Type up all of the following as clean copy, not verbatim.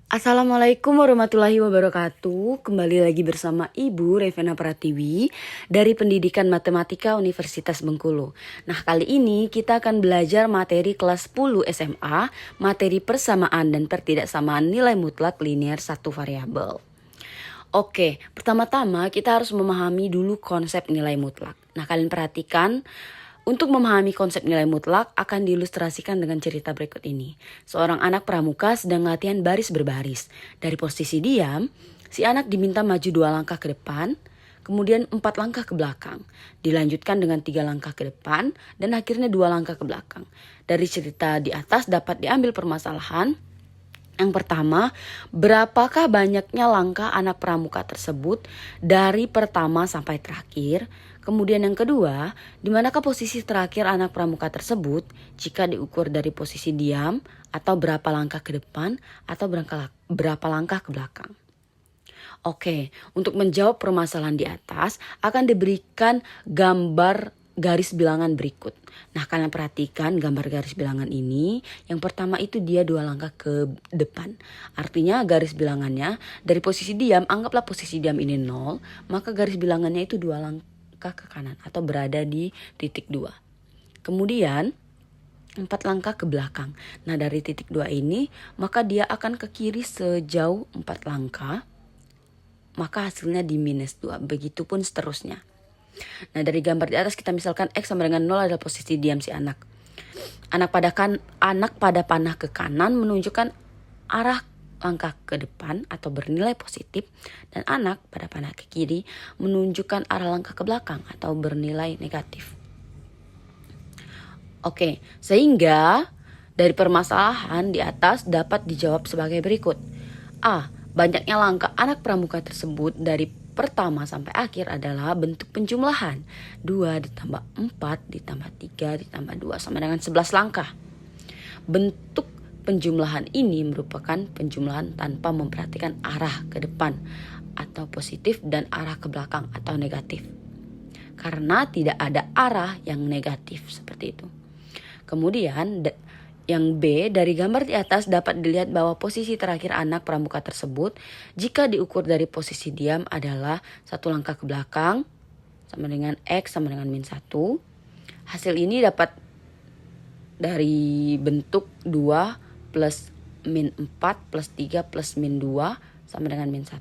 Assalamualaikum warahmatullahi wabarakatuh. Kembali lagi bersama Ibu Revena Pratiwi dari Pendidikan Matematika Universitas Bengkulu. Nah, kali ini kita akan belajar materi kelas 10 SMA, materi persamaan dan pertidaksamaan nilai mutlak linear satu variabel. Oke, pertama-tama kita harus memahami dulu konsep nilai mutlak. Nah, kalian perhatikan, untuk memahami konsep nilai mutlak akan diilustrasikan dengan cerita berikut ini. Seorang anak pramuka sedang latihan baris berbaris. Dari posisi diam, si anak diminta maju 2 langkah ke depan, kemudian 4 langkah ke belakang. Dilanjutkan dengan 3 langkah ke depan, dan akhirnya 2 langkah ke belakang. Dari cerita di atas dapat diambil permasalahan. Yang pertama, berapakah banyaknya langkah anak pramuka tersebut dari pertama sampai terakhir? Kemudian yang kedua, di manakah posisi terakhir anak pramuka tersebut jika diukur dari posisi diam atau berapa langkah ke depan atau berapa langkah ke belakang? Oke, untuk menjawab permasalahan di atas akan diberikan gambar garis bilangan berikut. Nah, kalian perhatikan gambar garis bilangan ini. Yang pertama itu dia 2 langkah ke depan. Artinya garis bilangannya dari posisi diam, anggaplah posisi diam ini 0, maka garis bilangannya itu 2 langkah ke kanan atau berada di titik 2. Kemudian 4 langkah ke belakang. Nah, dari titik 2 ini maka dia akan ke kiri sejauh 4 langkah. Maka hasilnya di minus 2. Begitupun seterusnya. Nah, dari gambar di atas kita misalkan X sama dengan 0 adalah posisi diam si anak. Anak pada panah ke kanan menunjukkan arah langkah ke depan atau bernilai positif. Dan anak pada panah ke kiri menunjukkan arah langkah ke belakang atau bernilai negatif. Oke, sehingga dari permasalahan di atas dapat dijawab sebagai berikut. A. Banyaknya langkah anak pramuka tersebut dari pertama sampai akhir adalah bentuk penjumlahan. 2 ditambah 4 ditambah 3 ditambah 2 sama dengan 11 langkah. Bentuk penjumlahan ini merupakan penjumlahan tanpa memperhatikan arah ke depan atau positif dan arah ke belakang atau negatif. Karena tidak ada arah yang negatif seperti itu. Kemudian yang B, dari gambar di atas dapat dilihat bahwa posisi terakhir anak pramuka tersebut jika diukur dari posisi diam adalah 1 langkah ke belakang sama dengan X sama dengan min 1. Hasil ini dapat dari bentuk 2 plus min 4 plus 3 plus min 2 sama dengan min 1.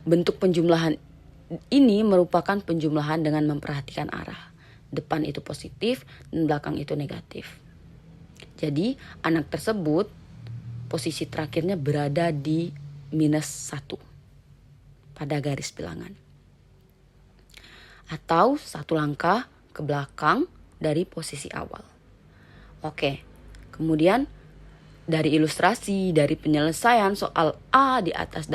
Bentuk penjumlahan ini merupakan penjumlahan dengan memperhatikan arah. Depan itu positif dan belakang itu negatif. Jadi anak tersebut posisi terakhirnya berada di minus 1 pada garis bilangan. Atau 1 langkah ke belakang dari posisi awal. Oke, kemudian dari ilustrasi, dari penyelesaian soal A di atas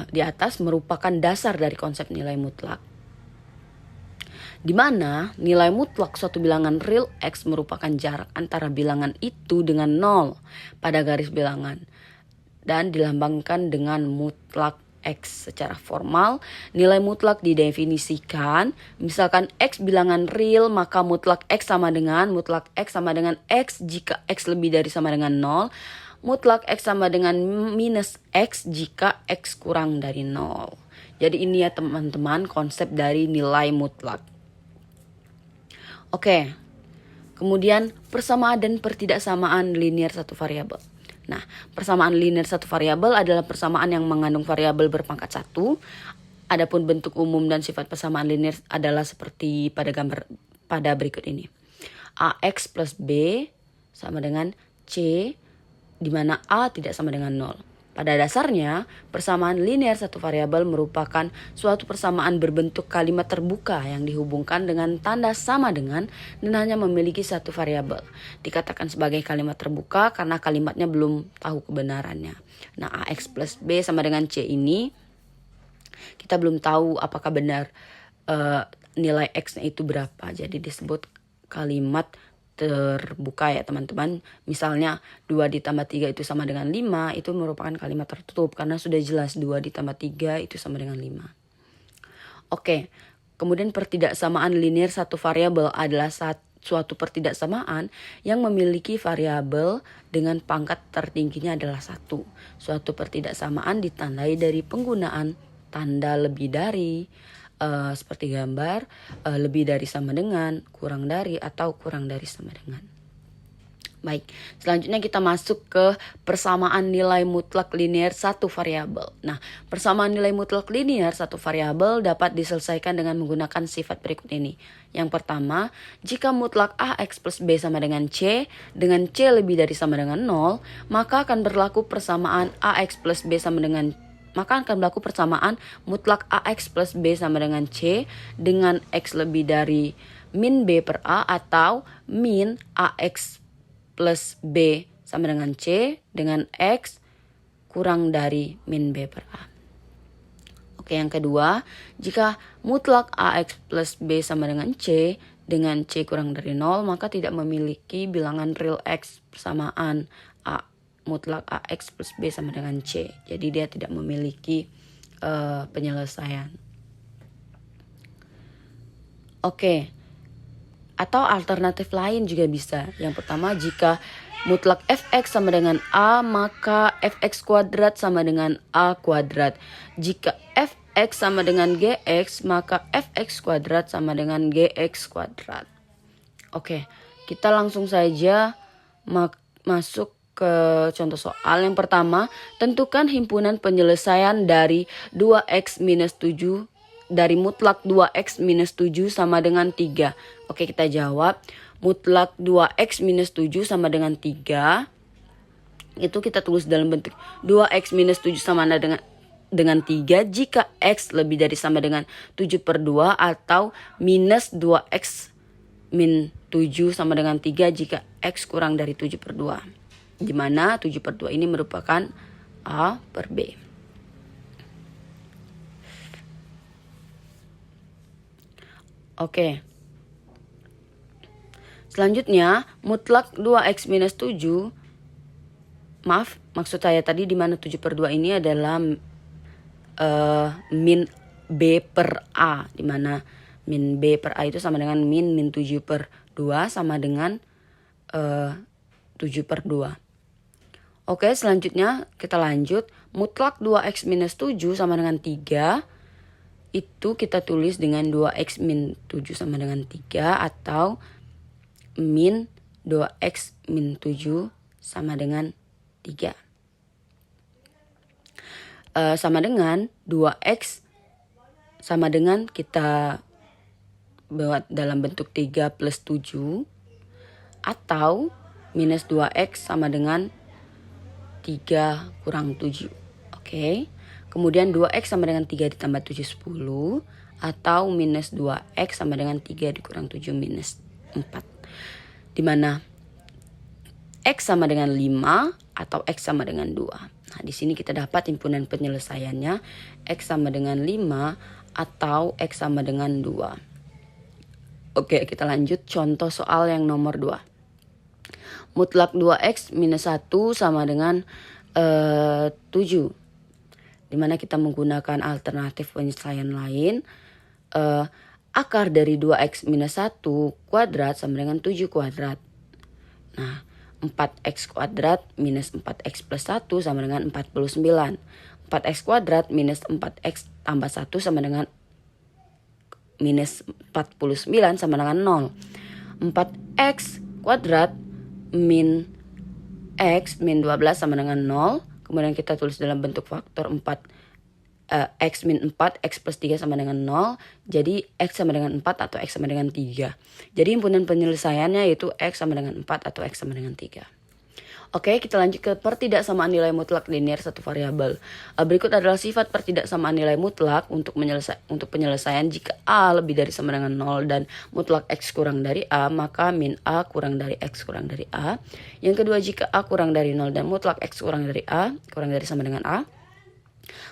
di atas merupakan dasar dari konsep nilai mutlak. Di mana nilai mutlak suatu bilangan real X merupakan jarak antara bilangan itu dengan 0 pada garis bilangan dan dilambangkan dengan mutlak X. Secara formal, nilai mutlak didefinisikan, misalkan X bilangan real maka mutlak X sama dengan X jika X lebih dari sama dengan 0, mutlak X sama dengan minus X jika X kurang dari 0. Jadi ini ya teman-teman konsep dari nilai mutlak. Oke, kemudian persamaan dan pertidaksamaan linear satu variabel. Nah, persamaan linear satu variabel adalah persamaan yang mengandung variabel berpangkat 1. Adapun bentuk umum dan sifat persamaan linear adalah seperti pada berikut ini. AX plus B sama dengan C, di mana A tidak sama dengan 0. Pada dasarnya, persamaan linear satu variabel merupakan suatu persamaan berbentuk kalimat terbuka yang dihubungkan dengan tanda sama dengan dan hanya memiliki satu variabel. Dikatakan sebagai kalimat terbuka karena kalimatnya belum tahu kebenarannya. Nah, AX plus B sama dengan C ini, kita belum tahu apakah benar nilai X-nya itu berapa. Jadi disebut kalimat terbuka ya teman-teman. Misalnya 2 ditambah 3 itu sama dengan 5, itu merupakan kalimat tertutup karena sudah jelas 2 ditambah 3 itu sama dengan 5. Oke, kemudian pertidaksamaan linear satu variabel adalah suatu pertidaksamaan yang memiliki variabel dengan pangkat tertingginya adalah 1. Suatu pertidaksamaan ditandai dari penggunaan tanda lebih dari, seperti gambar, lebih dari sama dengan, kurang dari, atau kurang dari sama dengan. Baik, selanjutnya kita masuk ke persamaan nilai mutlak linear satu variabel. Nah, persamaan nilai mutlak linear satu variabel dapat diselesaikan dengan menggunakan sifat berikut ini. Yang pertama, jika mutlak AX plus B sama dengan C lebih dari sama dengan 0, maka akan berlaku persamaan AX plus B sama dengan mutlak AX plus B sama dengan C dengan X lebih dari min B per A atau min AX plus B sama dengan C dengan X kurang dari min B per A. Oke, yang kedua, jika mutlak AX plus B sama dengan C kurang dari 0, maka tidak memiliki bilangan real X persamaan A. Mutlak AX plus B sama dengan C. Jadi dia tidak memiliki penyelesaian. Oke. Atau alternatif lain juga bisa. Yang pertama, jika mutlak fx sama dengan A, maka fx kuadrat sama dengan A kuadrat. Jika fx sama dengan gx, maka fx kuadrat sama dengan gx kuadrat. Oke, kita langsung saja masuk ke contoh soal. Yang pertama, tentukan himpunan penyelesaian dari 2x minus 7 dari mutlak 2x minus 7 sama dengan 3. Oke, kita jawab. Mutlak 2x minus 7 sama dengan 3. Itu kita tulis dalam bentuk 2x minus 7 sama dengan 3 jika x lebih dari sama dengan 7/2 atau minus 2x min 7 sama dengan 3 jika x kurang dari 7/2. Di mana 7/2 ini merupakan A per B. Oke. Selanjutnya, mutlak 2x minus 7. Maksud saya tadi di mana 7/2 ini adalah min B per A. Di mana min B per A itu sama dengan min 7/2 sama dengan 7/2. Oke, selanjutnya kita lanjut. Mutlak 2x minus 7 sama dengan 3. Itu kita tulis dengan 2x min 7 sama dengan 3 atau min 2x min 7 sama dengan 3. Sama dengan 2x sama dengan kita buat dalam bentuk 3 plus 7 atau minus 2x sama dengan 3 kurang 7. Oke. Kemudian 2x sama dengan 3 ditambah 7 10 atau minus 2x sama dengan 3 dikurang 7 minus 4. Di mana x sama dengan 5 atau x sama dengan 2. Nah, di sini kita dapat himpunan penyelesaiannya x sama dengan 5 atau x sama dengan 2. Oke, kita lanjut contoh soal yang nomor 2. Mutlak 2x minus 1 sama dengan 7. Dimana kita menggunakan alternatif penyelesaian lain. Akar dari 2x minus 1 kuadrat sama dengan 7 kuadrat. Nah, 4x kuadrat minus 4x plus 1 sama dengan 49. 4x kuadrat minus 4x tambah 1 sama dengan minus 49 sama dengan 0. 4x kuadrat min x min 12 sama dengan 0. Kemudian kita tulis dalam bentuk faktor 4. X min 4, X plus 3 sama dengan 0. Jadi X sama dengan 4 atau X sama dengan 3. Jadi himpunan penyelesaiannya yaitu X sama dengan 4 atau X sama dengan 3. Oke, kita lanjut ke pertidaksamaan nilai mutlak linear satu variabel. Berikut adalah sifat pertidaksamaan nilai mutlak untuk penyelesaian jika A lebih dari sama dengan 0 dan mutlak X kurang dari A, maka min A kurang dari X kurang dari A. Yang kedua, jika A kurang dari 0 dan mutlak X kurang dari A, kurang dari sama dengan A,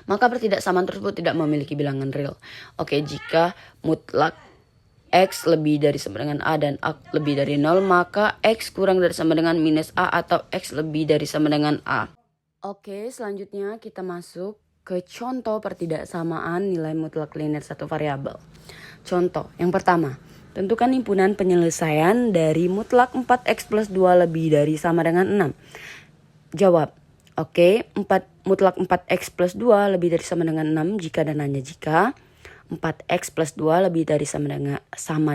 maka pertidaksamaan tersebut tidak memiliki bilangan real. Oke, jika mutlak X lebih dari sama dengan A dan A lebih dari 0, maka X kurang dari sama dengan minus A atau X lebih dari sama dengan A. Oke, selanjutnya kita masuk ke contoh pertidaksamaan nilai mutlak linear satu variabel. Contoh yang pertama, Tentukan himpunan penyelesaian dari mutlak 4x plus 2 lebih dari sama dengan 6. Jawab. Oke, mutlak 4x plus 2 lebih dari sama dengan 6 jika dan hanya jika 4x plus 2 lebih dari sama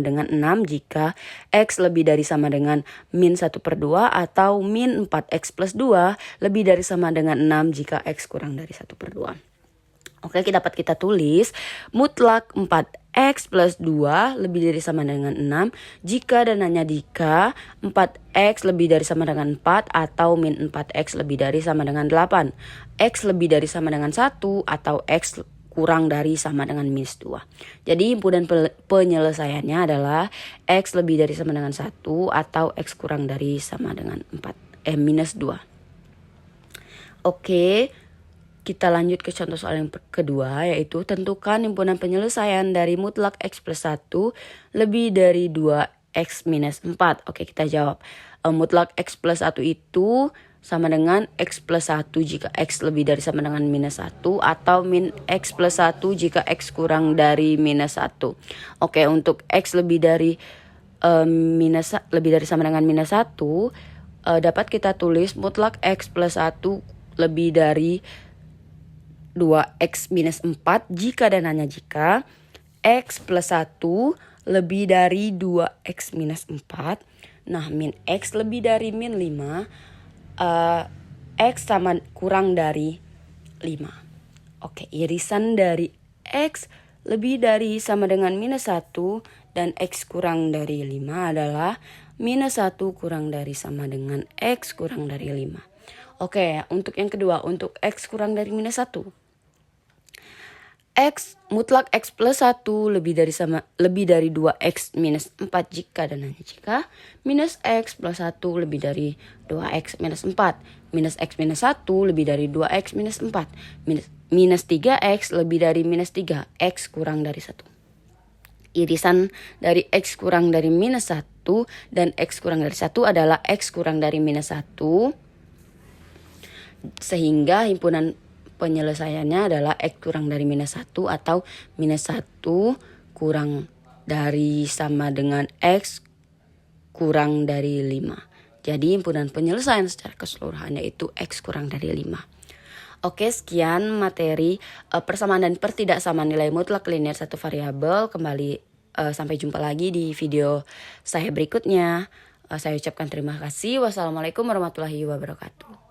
dengan 6 jika x lebih dari sama dengan min 1/2 atau min 4x plus 2 lebih dari sama dengan 6 jika x kurang dari 1/2. Oke, dapat kita tulis mutlak 4x plus 2 lebih dari sama dengan 6 jika dan hanya jika 4x lebih dari sama dengan 4 atau min 4x lebih dari sama dengan 8. X lebih dari sama dengan 1 atau x kurang dari sama dengan minus 2. Jadi himpunan penyelesaiannya adalah x lebih dari sama dengan 1 atau x kurang dari sama dengan minus 2. Oke. Kita lanjut ke contoh soal yang kedua, yaitu tentukan himpunan penyelesaian dari mutlak x plus 1 lebih dari 2x minus 4. Oke, kita jawab. Mutlak x plus 1 itu sama dengan x plus 1 jika x lebih dari sama dengan minus 1 atau min x plus 1 jika x kurang dari minus 1. Oke, untuk x lebih dari sama dengan minus 1 dapat kita tulis mutlak x plus 1 lebih dari 2x minus 4 jika dan hanya jika x plus 1 lebih dari 2x minus 4. Nah, min x lebih dari min 5, x sama kurang dari 5. Oke, irisan dari x lebih dari sama dengan minus 1 dan x kurang dari 5 adalah minus 1 kurang dari sama dengan x kurang dari 5. Oke, untuk yang kedua, untuk x kurang dari minus 1. X mutlak x plus 1 lebih dari 2x minus 4 jika dan hanya jika minus x plus 1 lebih dari 2x minus 4. Minus x minus 1 lebih dari 2x minus 4. Minus 3x lebih dari minus 3. X kurang dari 1. Irisan dari x kurang dari minus 1 dan x kurang dari 1 adalah x kurang dari minus 1. Sehingga himpunan penyelesaiannya adalah x kurang dari minus 1 atau minus 1 kurang dari sama dengan x kurang dari 5. Jadi himpunan penyelesaian secara keseluruhan yaitu x kurang dari 5. Oke, sekian materi persamaan dan pertidaksamaan nilai mutlak linear satu variabel. Kembali sampai jumpa lagi di video saya berikutnya. Saya ucapkan terima kasih. Wassalamualaikum warahmatullahi wabarakatuh.